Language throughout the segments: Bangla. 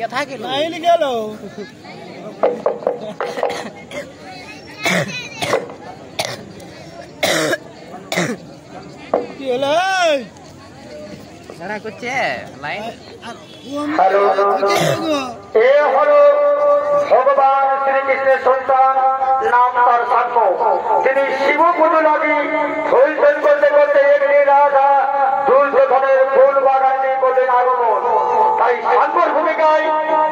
এদিকে থাকে না এলি গেল কি হলো যারা করছে লাইন হ্যালো এ হলো ভগবান শ্রীকৃষ্ণের সন্তান নাম তার সাক্ষ্য তিনি শিব পুজো লাগি হইচই করতে করতে একদিন রাধা দুর্যোধনের ফুল বাগানে করলেন আগমন তাই সাক্ষ্যর ভূমিকায়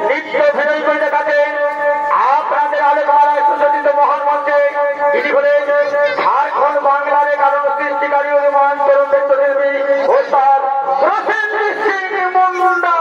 নিত্য অভিনয় করে দেখাচ্ছেন আপনাদের আলোকমালায় সুসজ্জিত মহান মঞ্চে তিনি হলেন ঝাড়খণ্ড বাংলার কারণ সৃষ্টিকারী অনুমান তরুণ নৃত্যশিল্পী ও তার প্রসেনজিৎ সিং মুন্ডা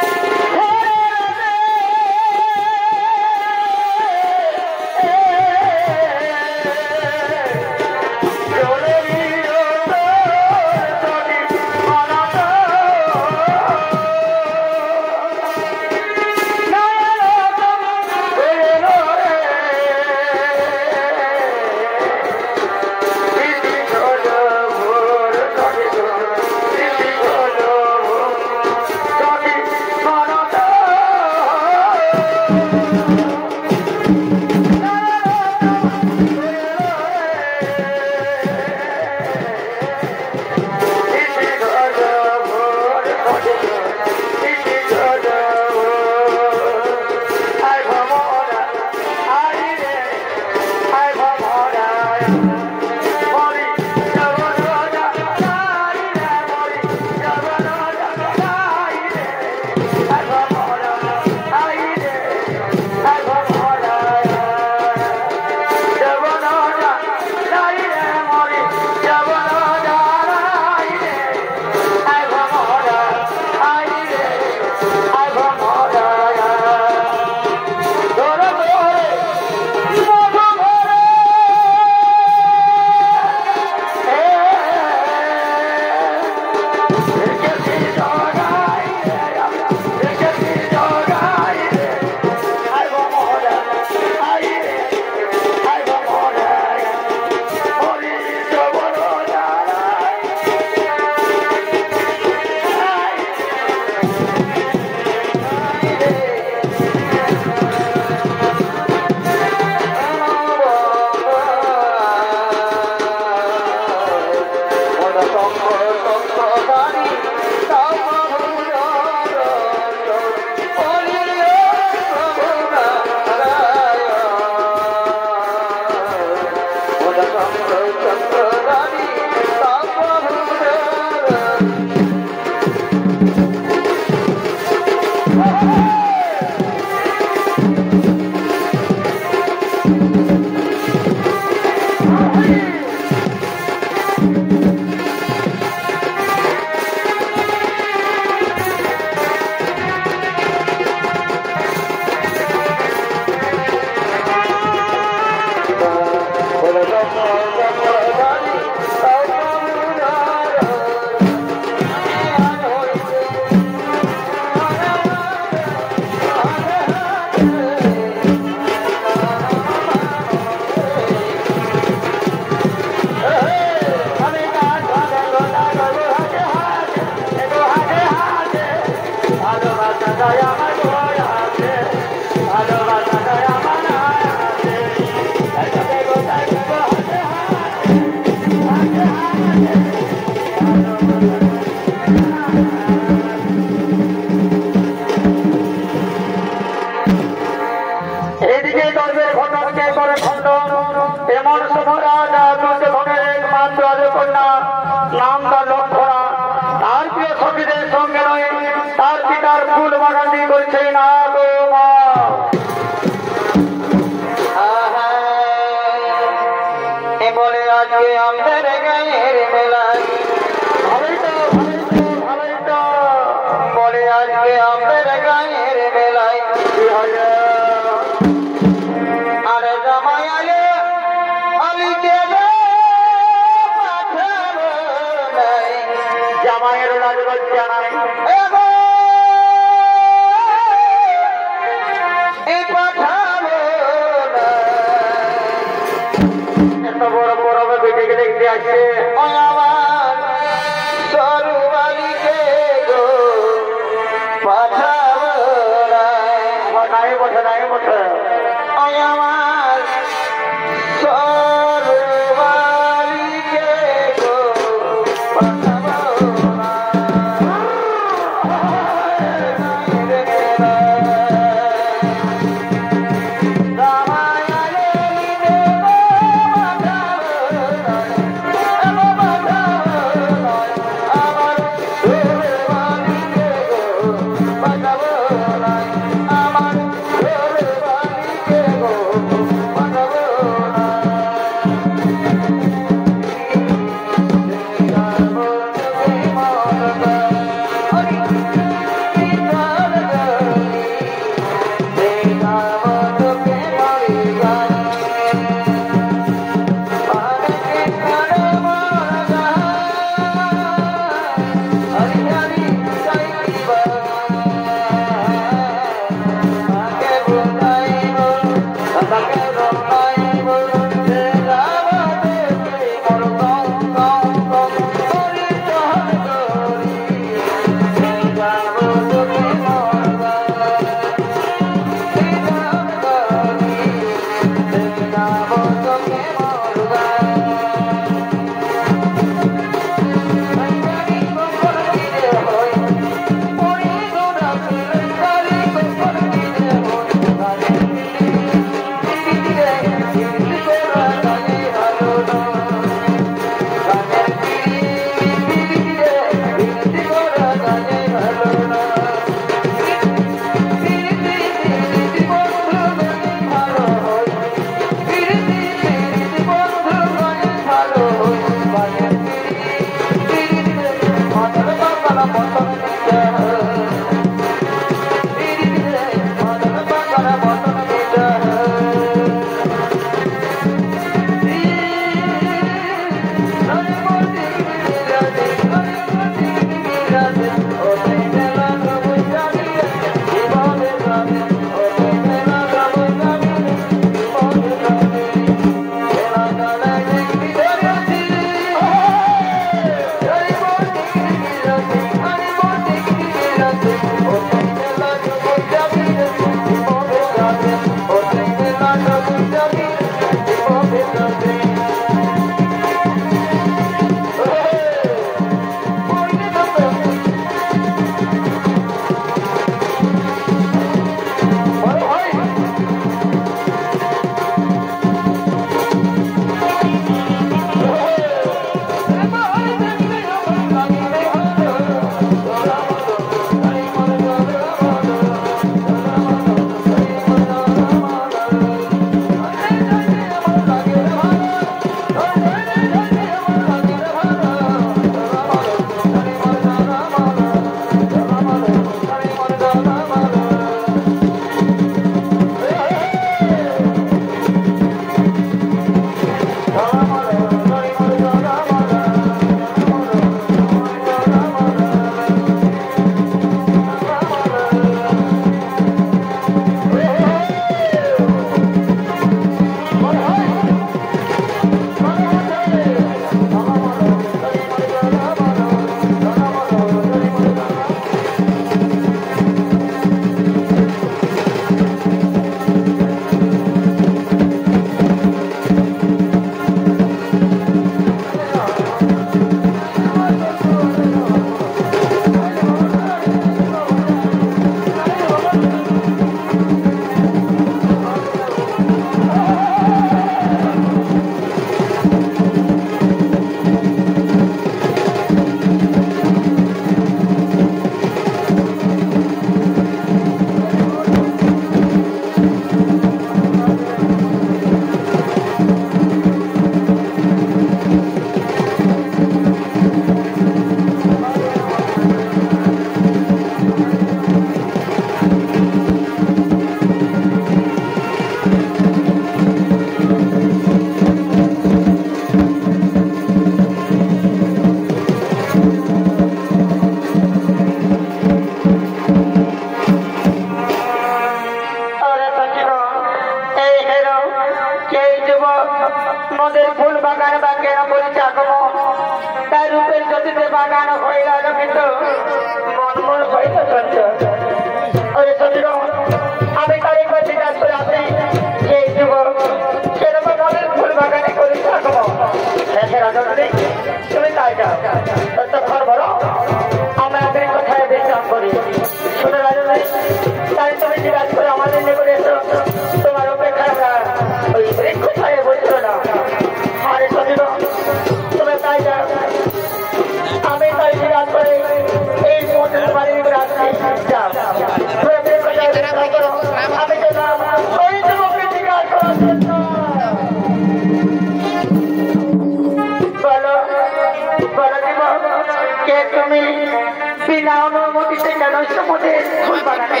মধ্যে ফুল বাগানে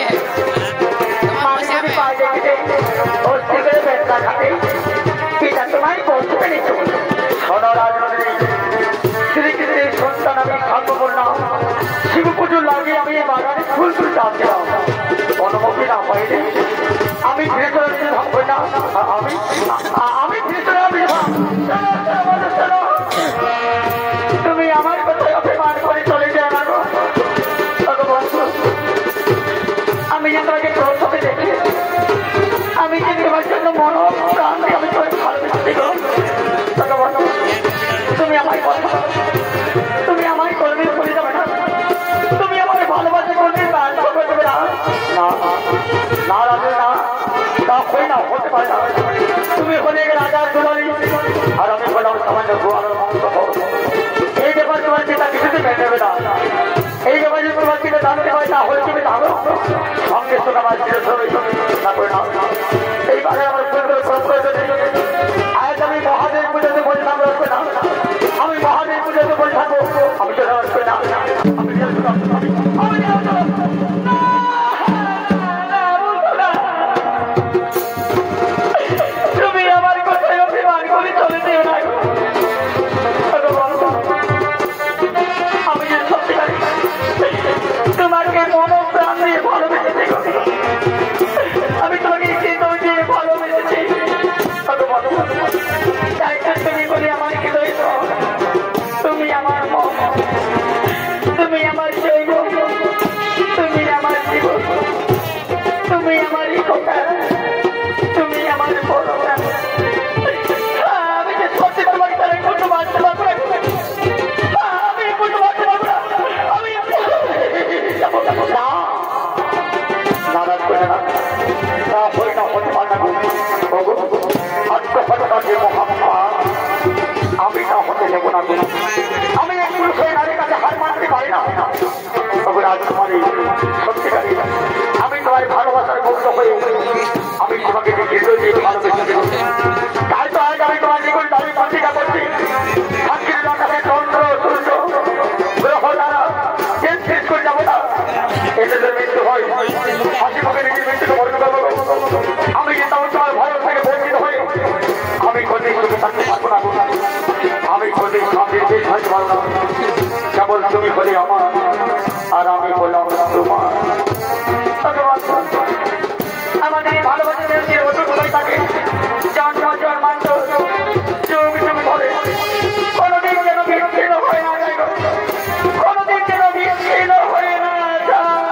মাঝে পায়ে দেখে অস্থির করে বেদনা খাতে পিতা তোমায় বলতে পেরেছ শোনো রাজনন্দিনী শ্রীকৃষ্ণের সন্তান আমি ভাগ্যপূর্ণ শিব পুজো লাগিয়ে আমি এই বাগানে ফুল তুলতে আসছিলাম অনুমতি না পাইলে আমি ধীরে ধীরে ভাববো না আমি ধীরে ধীরে তুমি আমার কথায় অভিমান করে চলে যাও না আমি যে তোমাকে প্রথমে দেখি আমি যে তোমার জন্য মন প্রাণ আমি তোমাকে ভালোবেসে তুমি আমার কথা তুমি আমার কর্মী করে যাবে না তুমি আমার ভালোবাসা করবে করবে না না রাজু না তা হয় না হতে পারে না তুমি হলে রাজার দুলারি আর আমি বললাম সামান্য গোয়ালের মাংস এই ব্যাপার তোমার পিতা কিছুতে মেনে নেবে না এই ব্যাপারে তোমার পিতা জানতে পারে না হলে তুমি জানো সঙ্গে সঙ্গে আমার না করে না এইবারে আমার আজ আমি মহাদেব পুজোতে বললাম রাখবে না আমি মহাদেব পুজোতে বলে থাকবো আমি তো রাখবে না তুমি আমার কথায় অভিমান করে চলে যেও না আমি যে সত্যিকারী তোমাকে মন প্রাণ দিয়ে ভালোবেসেছি আমি তোমাকে হৃদয় দিয়ে ভালোবেসেছি তুমি বলে আমার হৃদয় তুমি আমার মন তুমি আমার জৈব তুমি আমার জীবন তুমি আমার কথা তুমি আমার বড় আমি যে সত্যি তোমাকে তারা কোনো বাঁচতে পারবো আমি কোনো বাঁচতে পারবো না আমি নারাজ করে না তা হয় না হতে পারে না আত্মহত্যা মহাম্মা আমি না হতে দেবো না আমি এক পুরুষ হয়ে নারীর কাছে হার মানতে পারি না রাজকুমারী সত্যিকারী আমি তোমার ভালোবাসার মুক্ত হয়ে আমি তোমাকে হৃদয় দিয়ে ভালোবেসে দেব তাই তো আজ আমি তোমার জীবন দাবি প্রতিজ্ঞা করছি সাক্ষীর আকাশে চন্দ্র সূর্য গ্রহ দ্বারা শেষ করে যাবো না এতে যদি মৃত্যু হয় হাসি মুখে নিজের মৃত্যুকে বর্ণ করবো আমি যে তেমন তোমার ভালো থেকে বঞ্চিত হয়ে আমি কোনদিন সুখে থাকতে পারবো না আমি কোনদিন শান্তির বেশ থাকতে পারবো না কেবল তুমি বলে আমার আর আমি বললাম তোমার আমাদের ভালোবাসা দেশের অটুট হয়ে থাকে জন মান্ত যুগ যুগ ধরে কোনদিন যেন বিচ্ছিন্ন হয়ে না যায় কোনদিন যেন বিচ্ছিন্ন হয়ে না যায়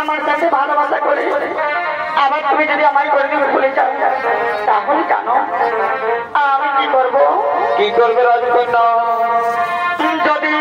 আমার কাছে ভালোবাসা করে আবার তুমি যদি আমার করে দিবে ভুলে যাও তাহলে জানো আমি কি করবো রাজকন্যা যদি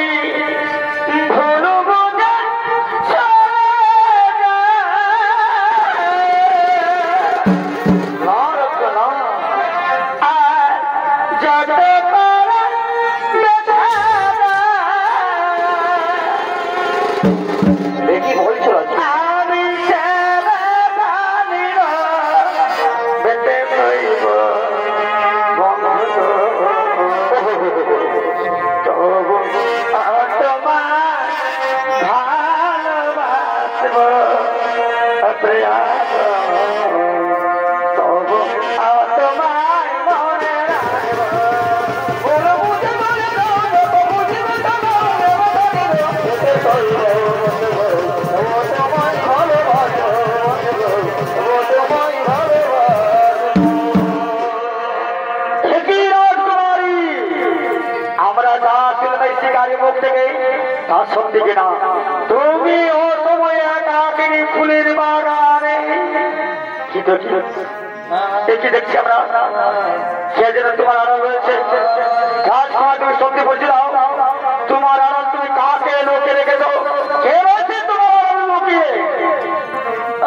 প্রয়াস তবু তোমায় মনে আমরা যা শুনতে শিকারি মুখ থেকে তা সত্যি কিনা তুমি ও সময় একাকিনী ফুলের বাগানে কি দেখছি আমরা সে যেন তোমার আড়াল রয়েছে গাছ খাওয়া তুমি সত্যি বলছিলাম তোমার আড়াল তুমি কাকে লোকে রেখেছ কে রয়েছে তোমার আড়াল লুকিয়ে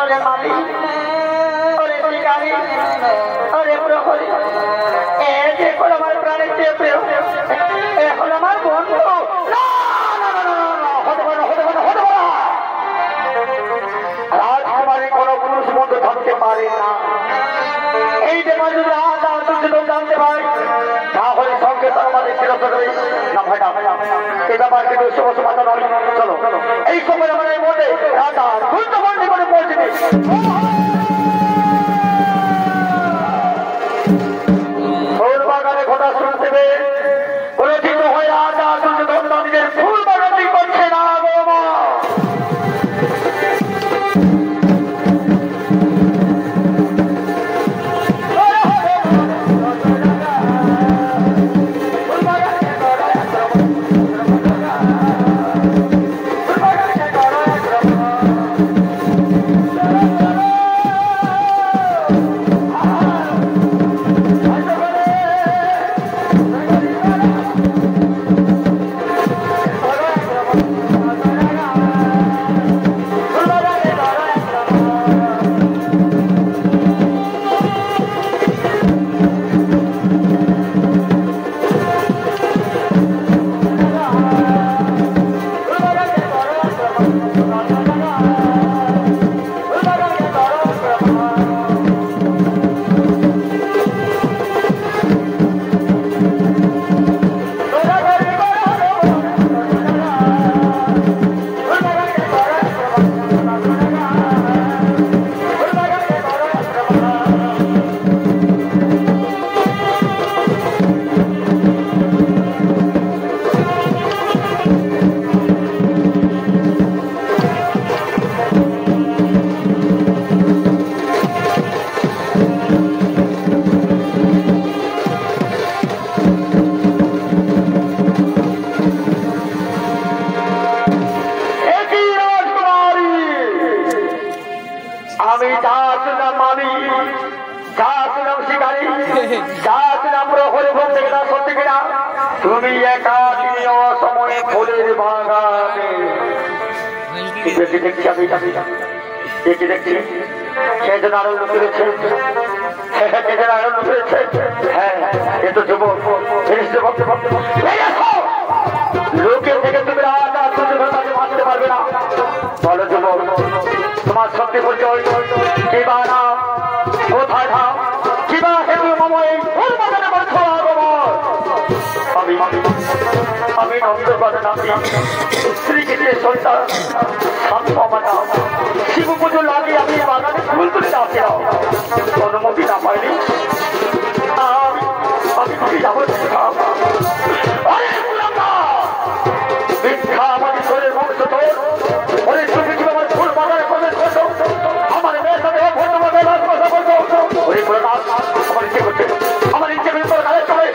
আরে মালি আরে শিকারি আরে প্রহরী এ দেখো আমার প্রাণের চেয়ে প্রিয় এখন আমার বন্ধু রাজকুমারী কোন পুরুষ বন্ধু থাকতে পারে না এই ব্যাপার যদি জানতে পারি তাহলে সঙ্গে আমাদের না ভাই এই ব্যাপার কিন্তু সমস্ত মাথা নয় চলো এই সময় আমাদের মধ্যে রাজা গুরুত্বপূর্ণ করে পৌঁছে বাগানে ঘটা শুনতে পরিচিত হয়ে রাজা নিজের ফুল বাগানটি করছে না গো মা তুমি একাকিনী অসময়ে ফুলের বাগানে দেখছি আমি দেখছি সে যেন আরো লোক রয়েছে হ্যাঁ এ তো যুবক লোকের থেকে তুমি রাজা তাকে বাঁচতে পারবে না বলো যুবক তোমার সত্যি পরিচয় কিবা না কোথায় থাম কিবা হেতু মামা এই ফুল বাগানে বলছো আমি শ্রীকৃষ্ণের সন্তান শিব পুজো লাগিয়ে আমি বাগানে ফুল তুলে আসছিলাম অনুমতি না পাইনি আমি যাবো মিথ্যা আমার ঈশ্বরের বংশ তোর অনেক তুমি কি আমার ফুল বাগানে প্রবেশ করছো আমার মেয়ের সাথে কথা বলছো আমার ইচ্ছে করছে আমার ইচ্ছে করে তোর কালের চলে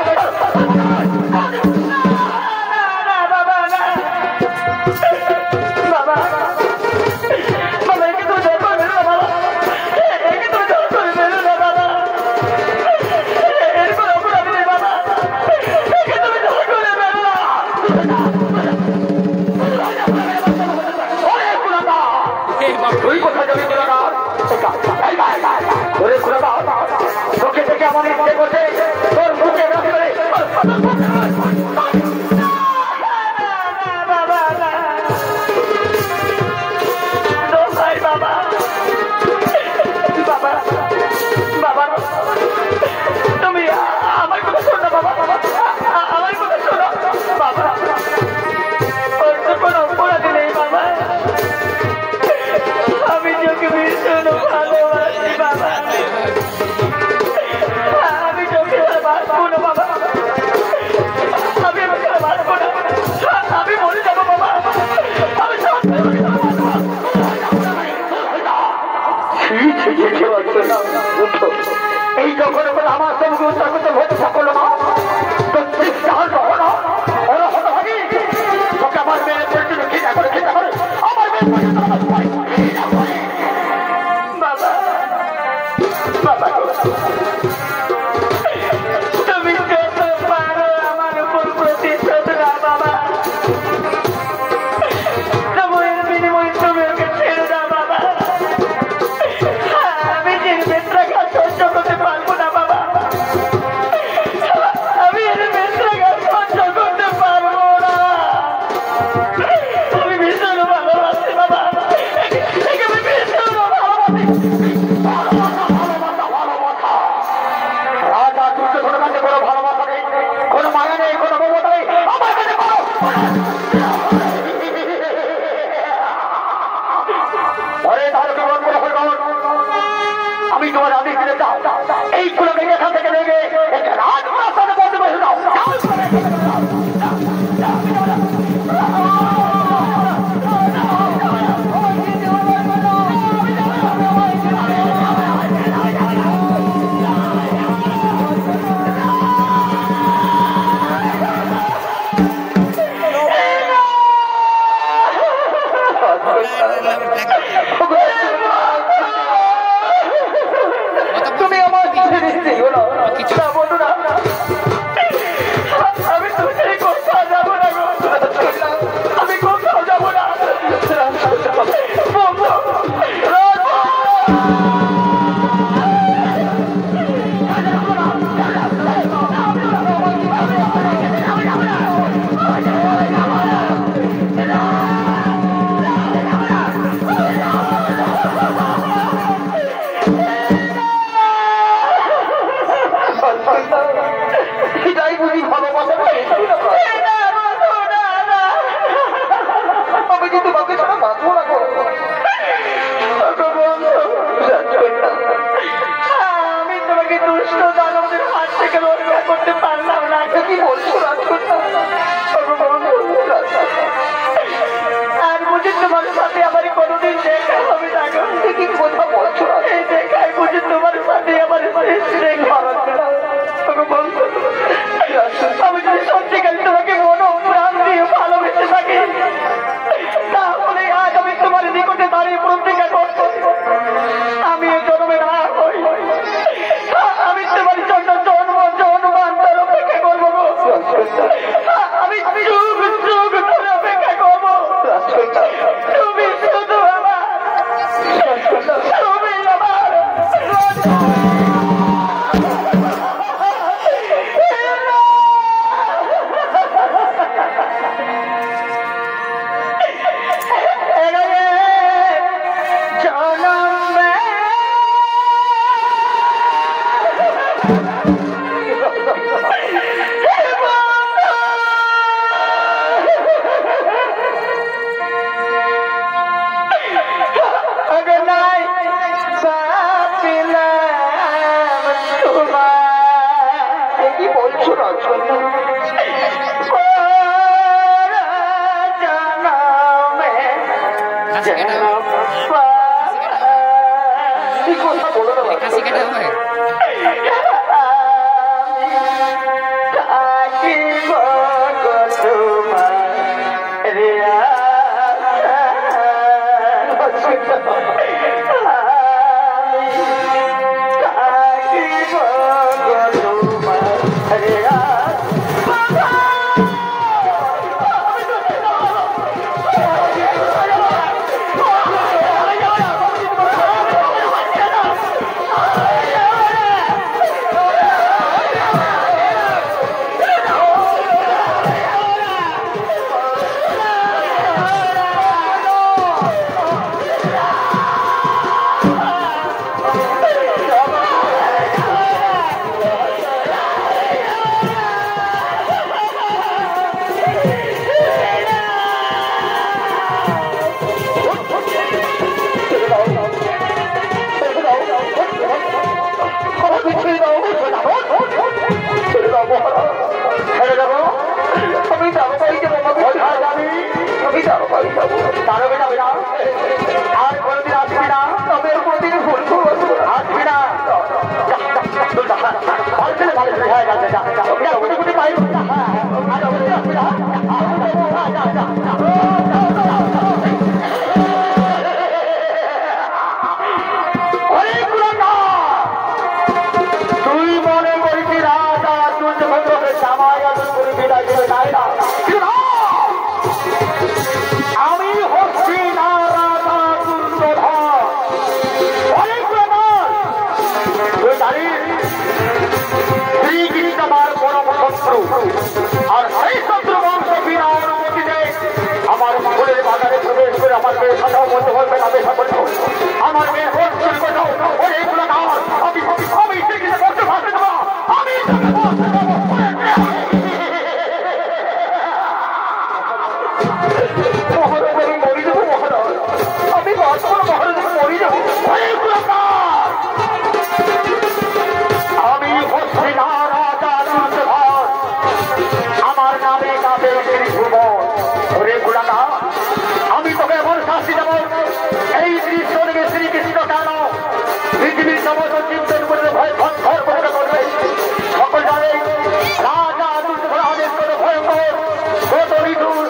এই যখন আমার সঙ্গে উদ্ধার করতে হতে সকল না তোকে আমার মেয়ের পরিচয় খেতে করে আমার মেয়ের বাবা বাবা তুমি যত পারো আমার উপর প্রতিশোধ না বাবা সময়ের বিনিময়ে তুমি ওকে ছেড়ে দাও বাবা আমি যে বেত্রাঘাত সহ্য করতে পারবো না বাবা আমি এর বেত্রাঘাত সহ্য করতে পারবো না আমি ভীষণ ভালোবাসি বাবা আমি ভীষণ ভালোবাসি রাজা দুর্যোধনের কাছে কোনো ভালোবাসা নেই কোনো মায়া নেই কোনো মমতা নেই আমার কাছে আমি তোমার আদেশ দিলে যাও এই ফুলকে এখান থেকে লেগে রাজপ্রাসাদে বন্ধ করে দাও তুমি আমার বন্ধুরা আমি তুমি কোথাও যাবো না আমি কোথাও যাবো না আমি কিন্তু তোমাকে ছাড়া বাঁচবো না আমি তোমাকে দুষ্ট দানবদের হাত থেকে রক্ষা করতে পারলাম না কি বলছো আর বুঝি তোমার সাথে আমার কোনোদিন দেখা হবে না কি কথা বলছো এই দেখায় বুঝি তোমার সাথে আমার শেষ দেখা আমি যদি সত্যিকার তোমাকে মনো প্রাণ দিয়ে ভালোবেসে থাকি তাহলে আজ আমি তোমার নিকটে দাঁড়িয়ে প্রতিজ্ঞা করছি আমি এই জন্মে না হই আমি তোমার জন্য জন্মান্তর অপেক্ষা করবো আমি যুগ যুগ ধরে অপেক্ষা করবো তুমি শুধু আমার তুমি আমার আর কোনদিন আসবি না তবে কোনদিন ভুল শত্রু, আর সেই শত্রু বংশ বিনা অনুমতিতে আমার ফুলের বাগানে প্রবেশ করে আমার মেয়ের কথাও বলতে বলবে না, বেশা বলতো আমার মেয়ের ভোট শুরু করে দাও। এইগুলো আমার আমি শিখিতে করতে পারবে না, আমি মরি যাবো মহারাজ, আমি বাঁচবো মহারাজ, মরি যাবো। আমি হচ্ছি না রাজা দুর্যোধন, আমার নামে কাবে ত্রিভুবন। ওরে গুলাটা, আমি তোকে এমন শাস্তি দেব, এই দৃশ্য থেকে শ্রীকৃষ্ণ কেন পৃথিবীর সমস্ত চিন্তন করে ভয় ঘর করে করবে। সকল জানে রাজা দুর্যোধন আদেশ করে ভয়ঙ্কর কত ঋতুর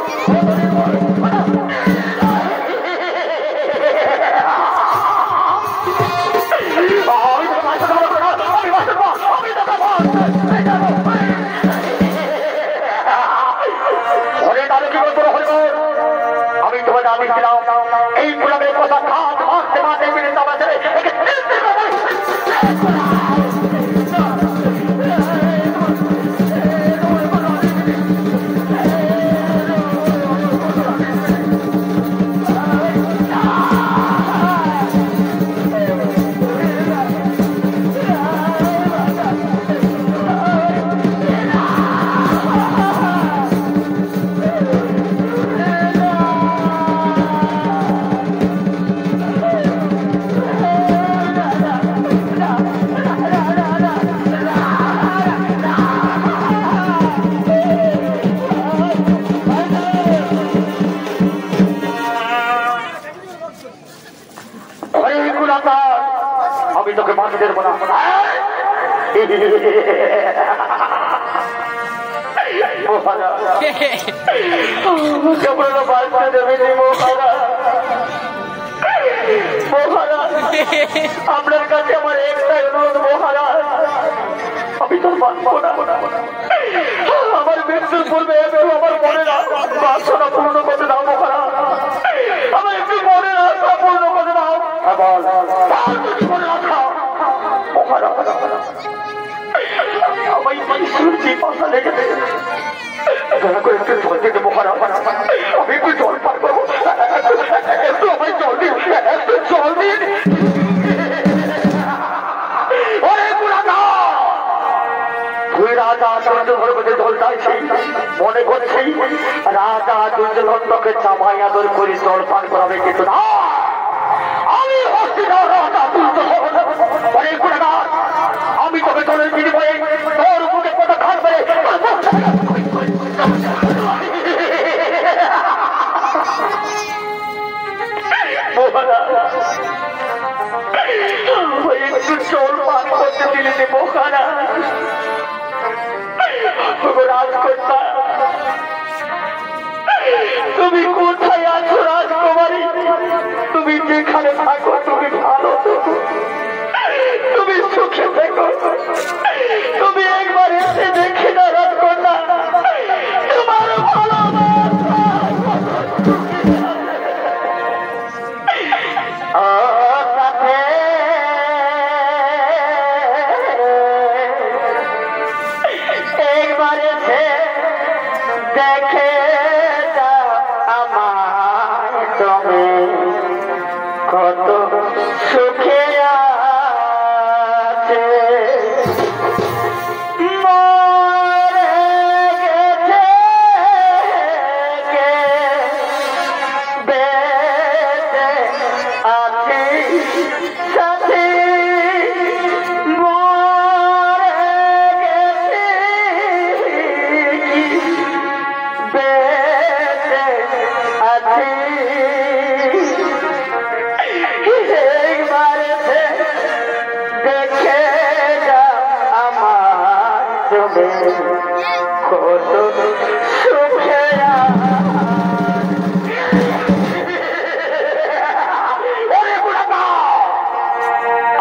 আমি তোমাকে আমি দিলাম এই পুরামের কথা খাত মারতে মারতে মিনিট আমাদের আমি তোকে মাটি দেবো না। আপনার কাছে আমার একটাই অনুরোধ মহারাজ, আমি তোর বাঁচবো না, আমার মৃত্যুর পূর্বে একটু আমার মনে বাসনা পূর্ণ করতে দাও মহারাজ, আমার একটু মনে আশা পূর্ণ করতে দাও। আমি শুনছি পাশা লেগে দয়া করে একটু জল দিতে মহারাজ, আমি একটু জল পার করবো, একটু আমায় জল দিন, একটু জল দিন। তুই রাজা দুর্যোধনের মধ্যে জল চাইছি, মনে করছি রাজা দুর্যোধন তোকে চাপাই আদর করে জল পান করাবে, কিন্তু না, আমি হচ্ছি না রাজা দুর্যোধন। আমি তোকে জলের বিনিময়ে তোর মুখে কত খান করে একটু জল পান করতে দিলে রাজকন্যা, তুমি কোথায় আছো রাজকুমারী? তুমি যেখানে থাকো তুমি ভালো, তুমি সুখে থেকো, তুমি একবার এসে দেখে না রাজকন্যা, তোমার ভালোবাসা একবার এসে দেখে আমায় তুমি কত সুখে আছে।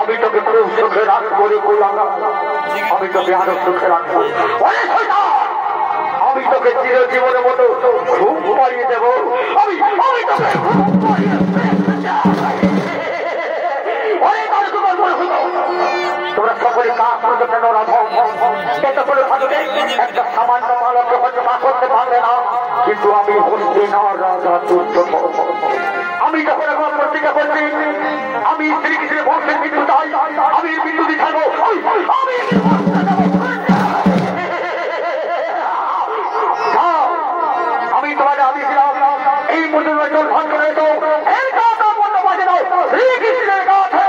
আমি তোকে খুব সুখে রাখবো রে গোলাম, আমি তোকে আরো সুখে রাখবো, আমি তোকে চিরজীবনের মতো ঘুম পাড়িয়ে দেবো, আমি তোকে তোমরা সকলে কাজ করতে কেন রাখো এটা করে থাকবে একটা সামান্য মালকে হয়তো না করতে পারবে না কিন্তু আমি হচ্ছি না রাজা তুর্য আমি যখন এখন প্রতিজ্ঞা করছি আমি শ্রীকৃষ্ণের বংশের মৃত্যু চাই আমি মৃত্যু দিচ্ছাবো আমি আমি তোমাদের আদেশ দিলাম এই মজুর জল ভাগ করে তো এই কথা বলতে পারছে না শ্রীকৃষ্ণের কাছে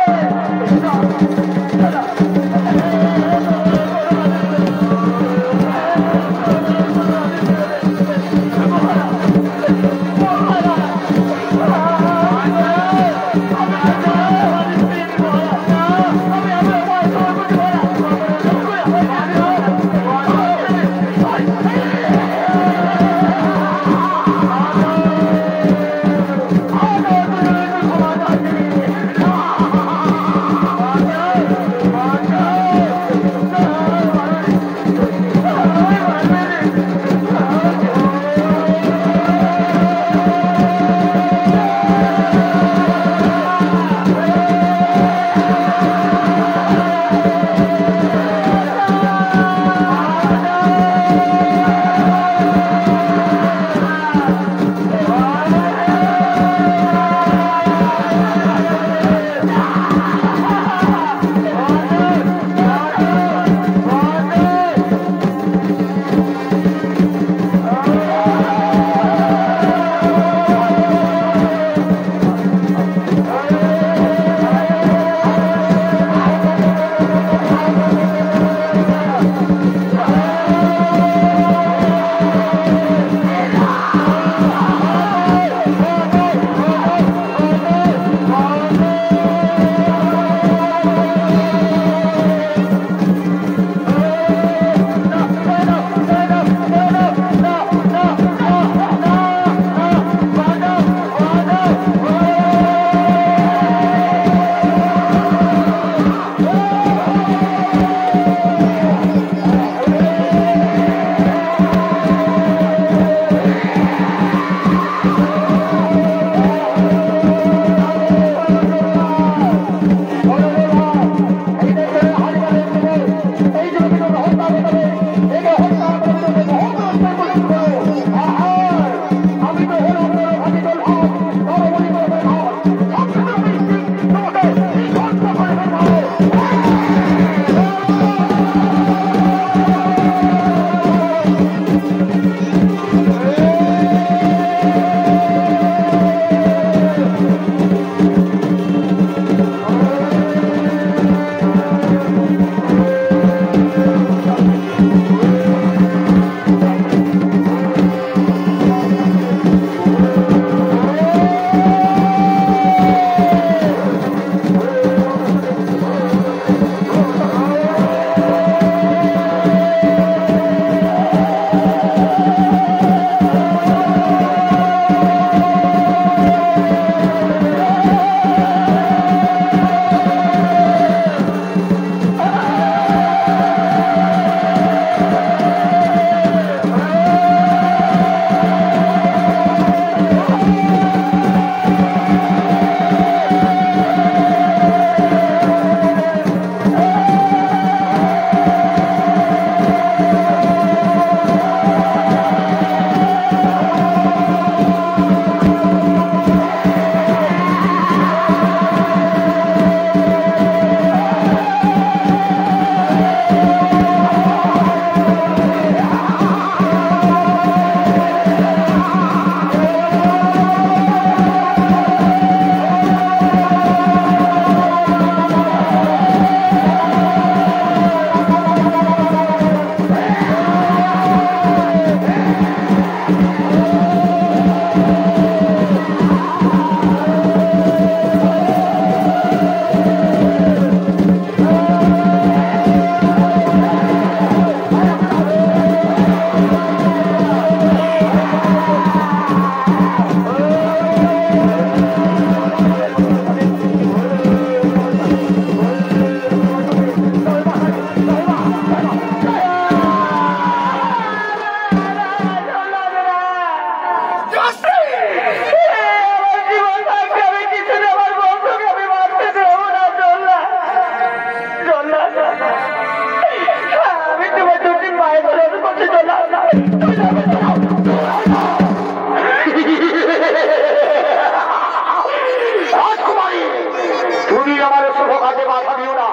তুমি আমার শুভ কাজে বাধা দিও না,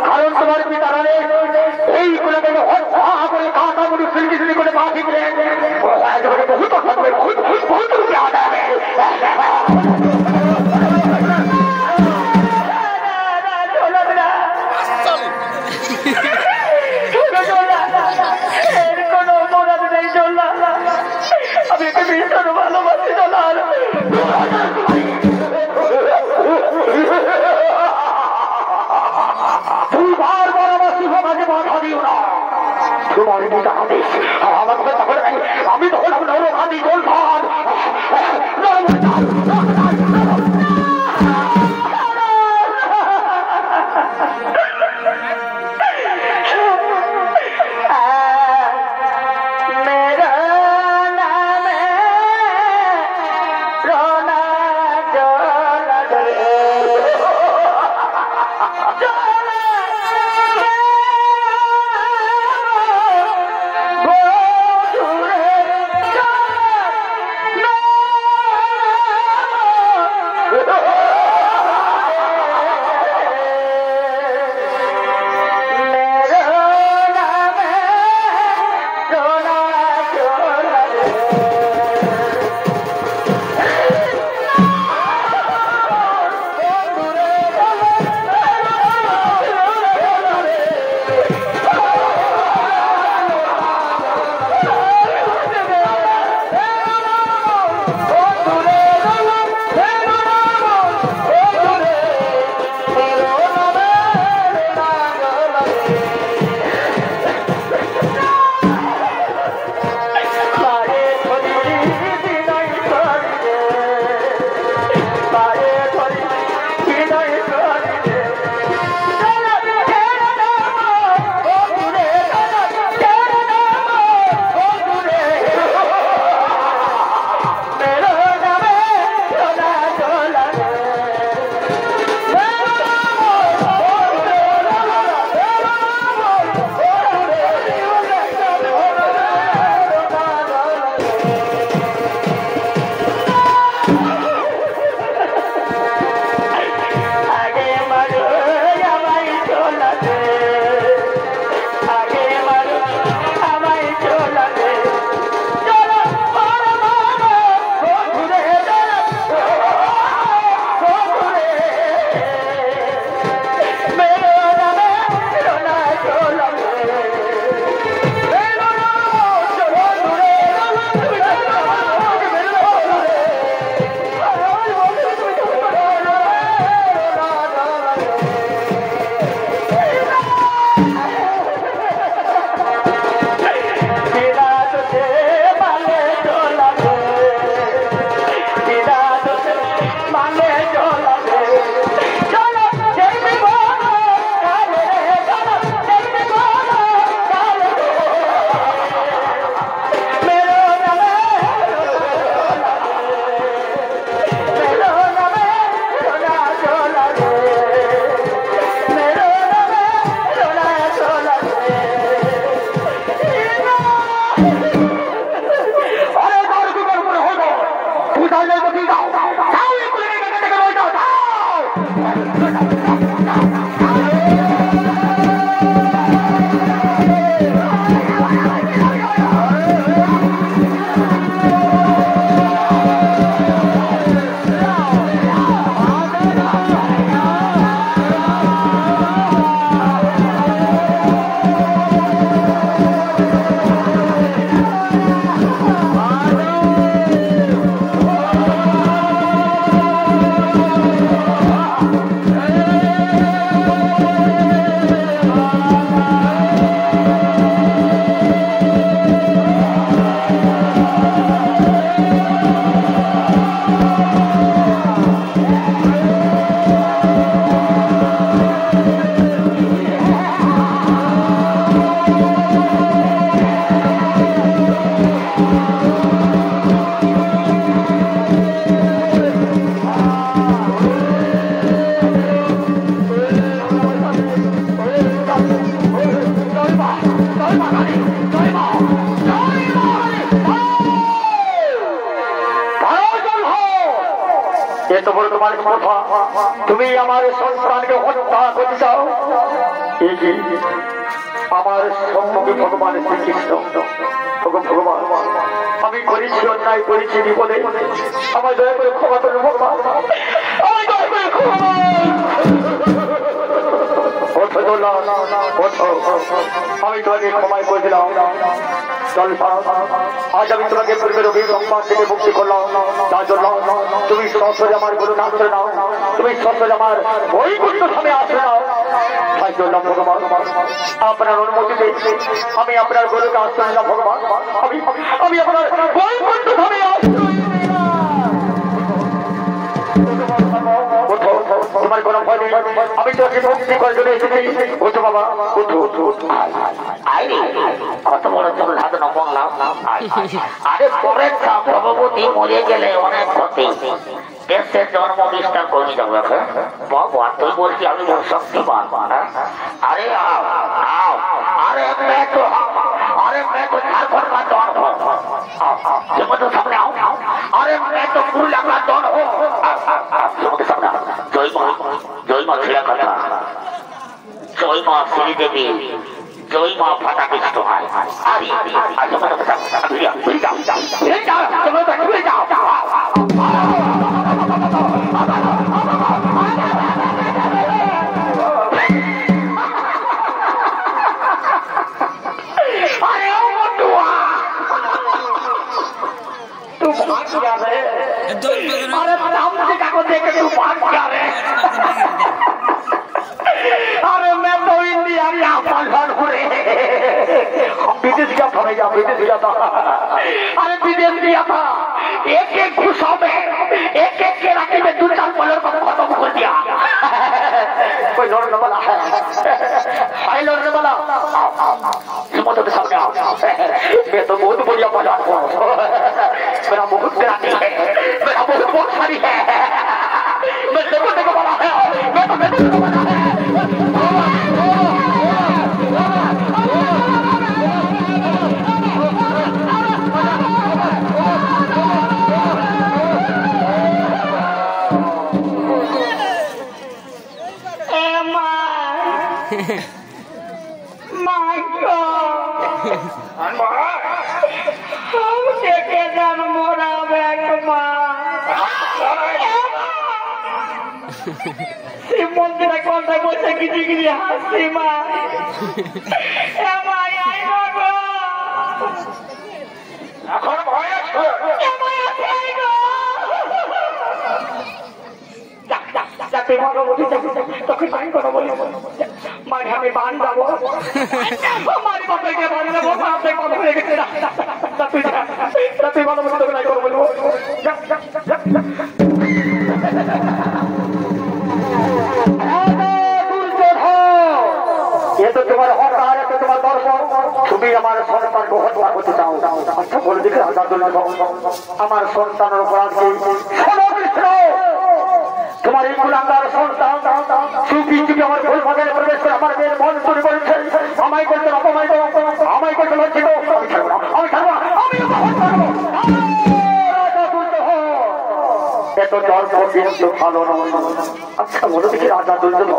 কারণ তোমার পিতারা এই কুলকে করে কাকা মুড়ি সিলকি করে বাঁধি দিলেন। বহুত থাকবে, বহুত বহুত রুপিয়া আদায় আমি একে ভীষণ ভালোবাসি চলার। তুই বারবার আমার শুভ কাজে বাধা দিও না। তোমার দিতে হবে আমার কথা বলে আমি তখন নরকাদি গোল ভাত কথা, তুমি আমার সন্তানকে হত্যা করতে চাও। আমার সম্মুখে ভগবান শ্রীকৃষ্ণ, ভগবান আমি করেছি অন্যায়, করেছি বিপদে, আমার দয়া করে ক্ষমা করুন ভগবান, আমার দয়া করে ক্ষমা। আমি তোমাকে ক্ষমাই করে দিলাম। আজ আমি তোমাকে পূর্বের অভিসংবাদ থেকে মুক্তি করলাম। তার জন্য তুমি সরাসরি আমার গুরু নাম করে নাও, তুমি সরাসরি আমার বৈকুণ্ঠ ধামে আসে নাও। তাই জন্য ভগবান আপনার অনুমতিতে আমি আপনার গুরুকে আশ্রয় নিলাম। ভগবান আমি আপনার বৈকুণ্ঠ ধামে তোমার কোনো ভয় নেই, আমি তোকে মুক্তি করার জন্য এসেছি। ওঠো বাবা, ওঠো। কত বড় তোর হাতে বললাম। আরে পরের ভগবতী মরে গেলে অনেক ক্ষতি, দেশের জন্ম বিস্তার কমে যাবে। বাবা তুই বলছি আমি শক্তিমান। আরে আরে अरे मैं तो झारखंड का डॉन हूँ, तुम तो सामने आओ। अरे मैं तो पुरुलिया का डॉन हूँ, तुम तो सामने आओ। जय माँ खिला कथा, जय माँ श्री देवी, जय माँ फाटा कृष्ण है। अरे आज तुम तो सामने जाओ, तुम तो जाओ। अरे मैं तो इंडिया का पागल हूँ रे, विदेश गया था भैया, विदेश गया था। अरे विदेश गया था, एक घुसा में एक के रास्ते में 2-4 बॉलर को खत्म कर दिया। कोई लड़ने वाला है, हाई लड़ने वाला हिम्मत के सामने आओ। मैं तो बहुत बढ़िया बाजार हूँ, मेरा बहुत ग्रानी है, मेरा बहुत सारी है। मैं देखो वाला है, मैं तो देखो वाला है। My God! हम देखे जान मोरा बैठमा शिव मंदिर कौन सा बच्चे किसी हंसी माँ এখন ভয় আছে তুই মনে বলি তোকে সাইন কথা বলি মাঝে আমি বান যাবো আমার বাপকে বান যাবো আপনার কথা হয়ে গেছে তুই মনে বলি তোকে নাই কথা বলবো ये तो तुम्हारा होता है, तो तुम्हारा दर्शन তুমি আমার সন্তানকে হত্যা করতে চাও। আচ্ছা বলে দিকে আমার সন্তানের অপরাধ কি? তোমার এই কুলাঙ্গার সন্তান চুপি চুপি আমার ভুল ভাগে প্রবেশ করে আমার মেয়ের মন চুরি করেছে। আমায় করতে অপমানিত, আমায় করতে লজ্জিত। আমি ছাড়বো না, আমি এত দর্প কিন্তু ভালো নয়। আচ্ছা মনে দেখি রাজা দুর্যোধন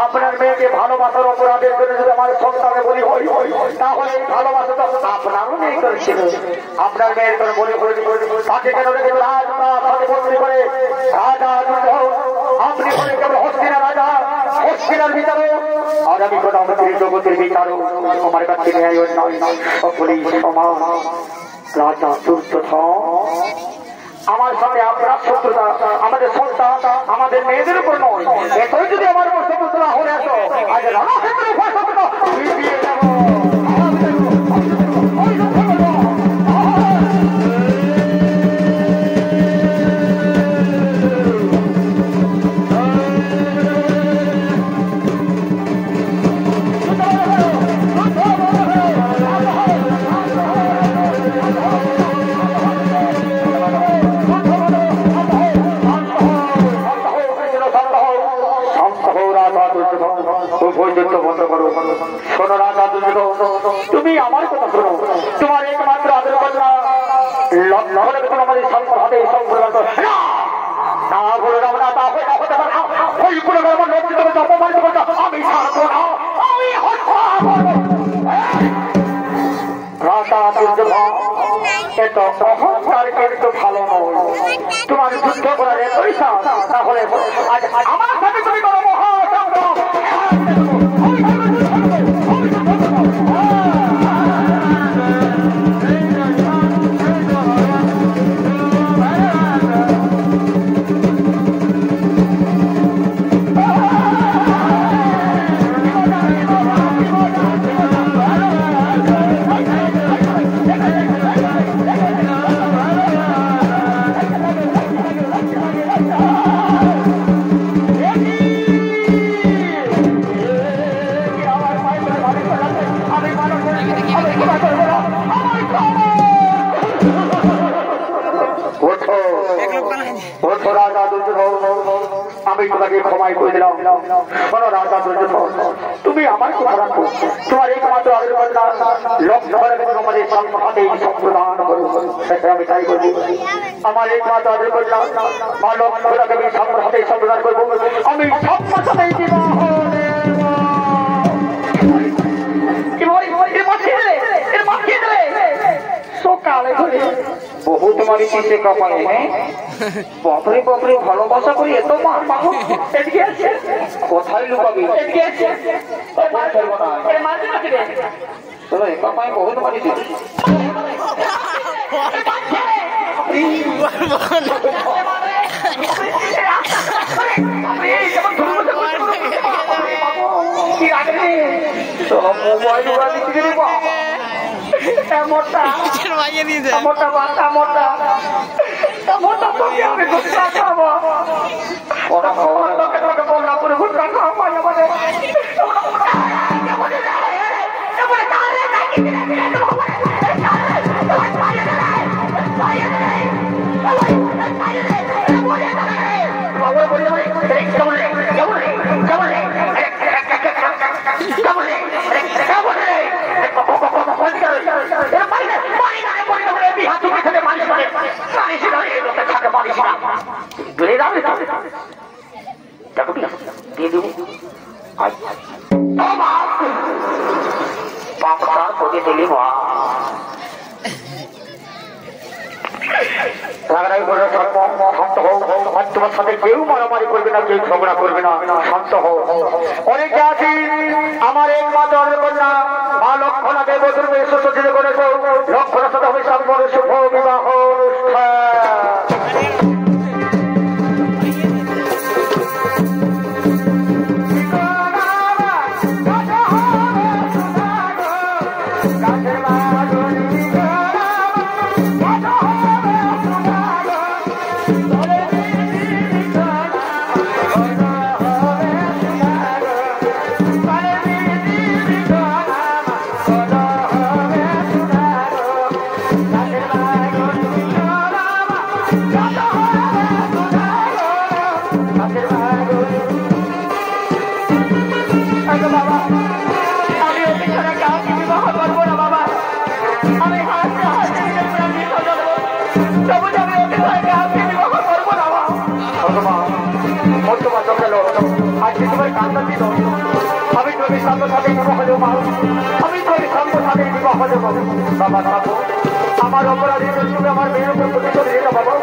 আপনার মেয়েকে ভালোবাসার অপরাধের জন্য যদি আমার সন্তানে বলি হয় তাহলে এই ভালোবাসা তো আপনারও মেয়ে করেছিল। আপনার মেয়ের করে বলি তাকে কেন রেখে রাজা বন্দি করে রাজা দুর্যোধন আপনি বলে কেবল হস্তিনা রাজা, হস্তিনার বিচারও আর আমি কোনো আমাদের জগতের বিচারও আমার কাছে ন্যায় নয় সকলেই সমান। রাজা দুর্যোধন আমার সাথে আপনার শত্রুতা আমাদের সন্তান আমাদের মেয়েদের উপর নয়, এতই যদি আমার উপর শত্রুতা হলে আসো আজ রণক্ষেত্রে ফসলটা দিয়ে যাবো। তুমি আমার কথা শোনো, তোমার একমাত্র আদর কন্যা আমাদের সম্পর্ক হবে সম্পর্ক না বলে না তা হতে পারে না। ওই কোনো আমার লজ্জিত করতে অপমানিত করতে আমি ছাড়বো না, আমি হত্যা করবো। রাজা দুর্যোধন, এত অহংকার কিন্তু ভালো নয়। তোমার যুদ্ধ করার এতই সাহস, তাহলে আজ আমার সাথে তুমি করো মহাসংগ্রাম। আমি তোমাকে ক্ষমাই করে দিলাম। শোনো রাজা দুর্যোধন, তুমি আমার কথা রাখো। তোমার একমাত্র লক্ষ্য আমাদের হাতে সম্প্রদান করো। আমি তাই করবো। আমার একমাত্র মা লক্ষ্যটাকে আমি সামনের হাতে সম্প্রদান করবো। আমি সবার সাথেই দিব। সকালে বহুত মারি পিছিয়ে কাপায়। হ্যাঁ বাপরে বাপরে, ভালোবাসা করি এত মার মাহ। কোথায় লুকাবি? কাপায় বহুত মারিছি। মোবাইল মোটা মোটা বাটা মোটা মোটা তোকে আমি গুটকা খাবো। তোকে তোকে বললাম পুরো গুটকা খাওয়া আমাদের তোমার সাথে কেউ মারামারি করবে না, কেউ ঝগড়া করবে না, শান্ত হও। অনেকে আছি আমার একমাত্র কন্যা মা লক্ষণাকে বছর সজ্জিত করেছ। লক্ষণার সাথে হবে সম্পর্ক শুভ বিবাহ অনুষ্ঠান। আমি তো সামনে সাথে বাবা থাকো। আমার অপরাধীর তুমি আমার মেয়ের উপর প্রতিশোধ নিয়ে যাও বাবা।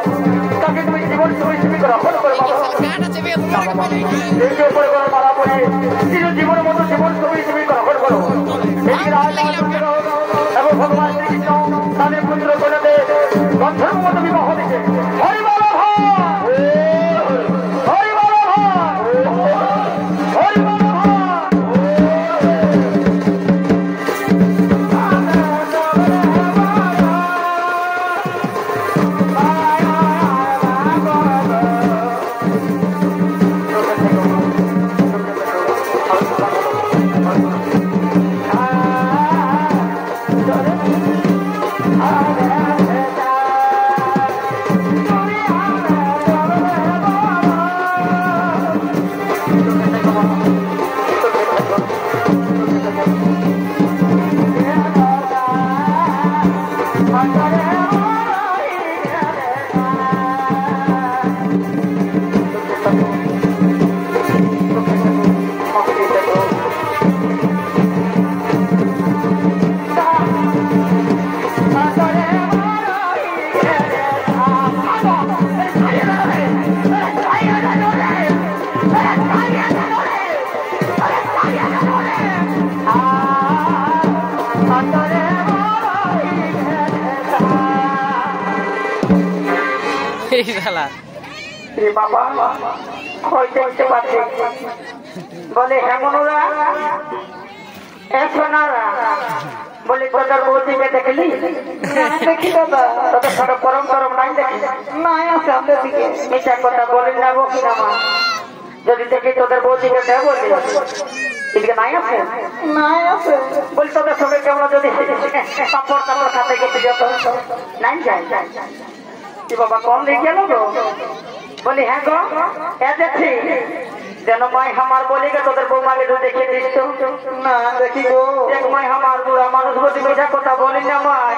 তাকে তুমি জীবন তুমি করা হলো করে বাবা। উপরে করে মারা পড়ে জীবনের মতো জীবন তুমি করা হলো করো। এবং ভগবান শ্রীকৃষ্ণ তাদের পুত্র কোনাতে গন্ধর্ব মতো বিবাহ দিচ্ছে। বাবা দেখতে পাচ্ছি বলে হেমনুরা সোনারা বলি তোদের বৌদিকে দেখলি দেখি দাদা তোদের সব গরম গরম নাই দেখি নাই আছে আমাদের দিকে মিথ্যা কথা বলি না বকি না মা যদি দেখি তোদের বৌদিকে দেয় বলি এদিকে নাই আছে নাই আছে বলি তোদের সঙ্গে কেমন যদি কাপড় কাপড় খাতে গেছে যত নাই যাই কি বাবা কম দিয়ে গেল গো বলি হ্যাঁ গো এ দেখছি যেন মাই আমার বলি গে তোদের বৌমাকে তো দেখে দিস না দেখি গো এক মাই আমার বুড়া মানুষ বলি মেঝা কথা বলি না মাই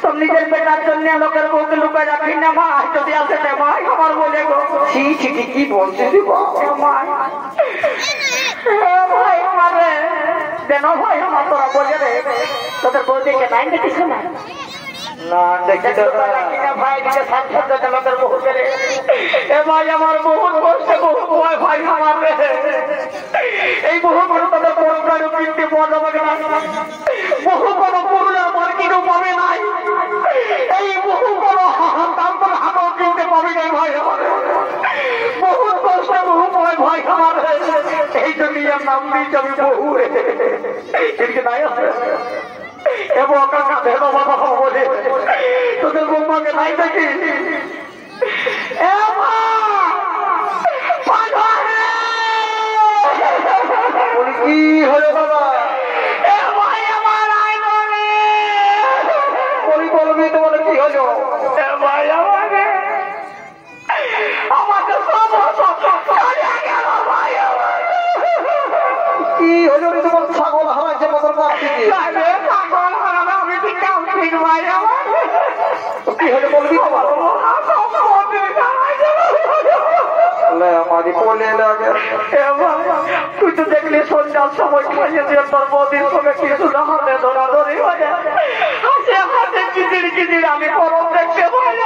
তোর নিজের বেটার জন্য লোকের বউকে লুকায় রাখি না মাই যদি আসে মাই আমার বলে গো কি বলছিস মাই ভাই আমার রে যেন ভাই আমার তোরা বলে রে তোদের বৌদিকে নাই দেখিস না না দেখি ভাই দিকে সাক্ষাৎ লোকের বহু রে এ ভাই আমার বহুত কষ্টে বহু ভাই আমার রে এই বহু বড় তাদের পরকার কিনতে পাওয়া যাবে না বহু বড় পুরুলা মার্কেটও পাবে নাই এই বহু বড় তারপর হাতও কিনতে পাবে নাই ভাই আমার বহুত কষ্টে বহু ভাই আমার এই জন্য নাম দিয়েছি আমি বহু রে কিন্তু নাই আছে এবং কাকা ভেদ বাবা বলে তোদের বৌমাকে নাই দেখি কি হলো বাবা বলবি তো বলে কি হলো আমাকে কি হলো তোমার ছাগল হারাইছে মতন ছাগল হারানো আমি ঠিক ভাই আমার কি হলো বলবি বাবা তুই তো দেখলি সন্ধ্যার সময় খাইয়ে দিয়ে তোর বৌদির সঙ্গে কিছু না হাতে ধরাধরি হয়ে হাতে কিচিড়ি কিচিড়ি আমি গরম দেখতে পাই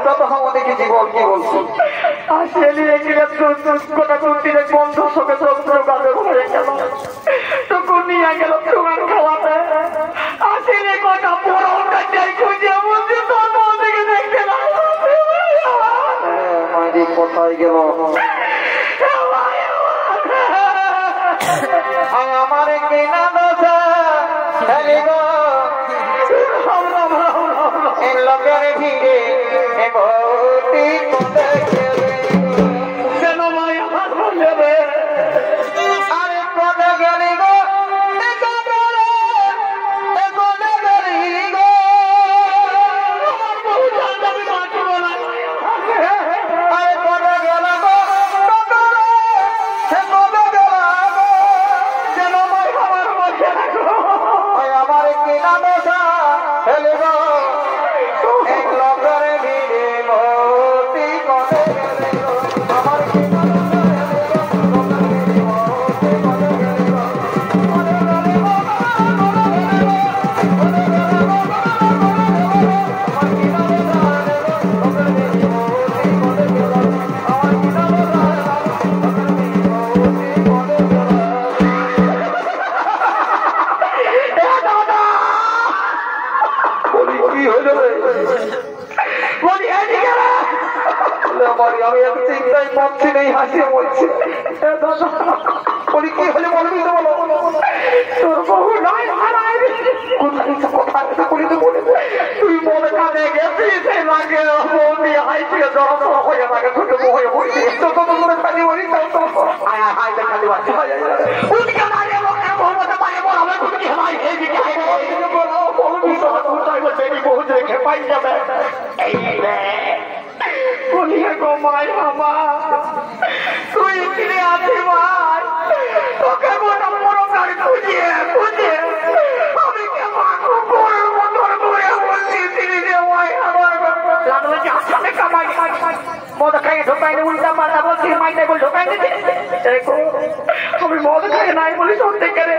যত আমাদের কিছু বল কি বলছি গোটা কুটিরে বন্ধুর সঙ্গে সব গাছে হয়ে গেল তখন নিয়ে গেল তোমার খাওয়াতে আসলে গোটা পড়া যাই খুঁজে বলছি তোর বৌদিকে দেখতে না কোথায় গেল আমার কেনা দশা লোকের ভিড়ে কেন ভাই আমার বলে রে আরে কোনে গেলি গো আমি এক চিন্তায় পাচ্ছি নেই হাসিয়ে বলছি বলি কি হলে বলবি তো বলো তোর বহু নাই কোথায় বলি তো বলে তুই মনে কাজে গেছিস সেই লাগে বৌদি হাইছে জড় হয়ে থাকে ছোট হয়ে বলছি তো করে খালি বলি হাইতে খালি বাচ্চা উঠকে দাঁড়িয়ে বলতে পারে বল আমার খুব কি হয় এইদিকে বলো বলবি তো কোথায় বলতে বহু রেখে পাই যাবে এই বলিয়া গো মাই বাবা তুই ফিরে আসি ভাই তোকে গোটা বড় গাড়ি খুঁজিয়ে আমি বলছি তিনি যে ভাই আমার লাগলো যে হাতে কামাই মদ খাইয়ে ঢোকাইনি উল্টা পাল্টা বলছি মাইটাই বল ঢোকাইনি আমি মদ খাই নাই বলি সত্যি করে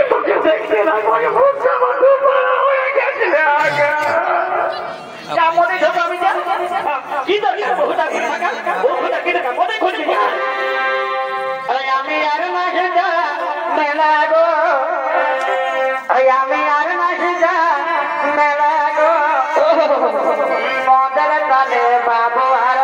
তোকে দেখতে না বুঝতে আমার খুব ভালো হয়ে গেছিলে আগে মনে ঢোকাবি না কি দরকার বহুটা মনে খুঁজবি আমি আর মাসে যা মেলা গো আমি আর মাসে যা মেলা গো মদের তালে বাবু আর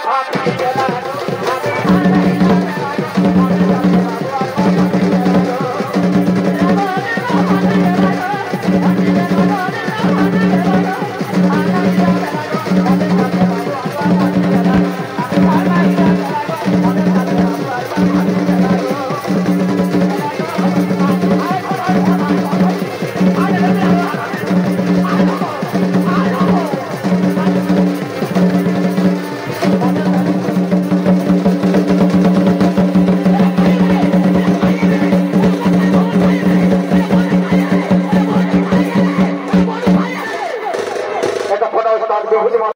ভাত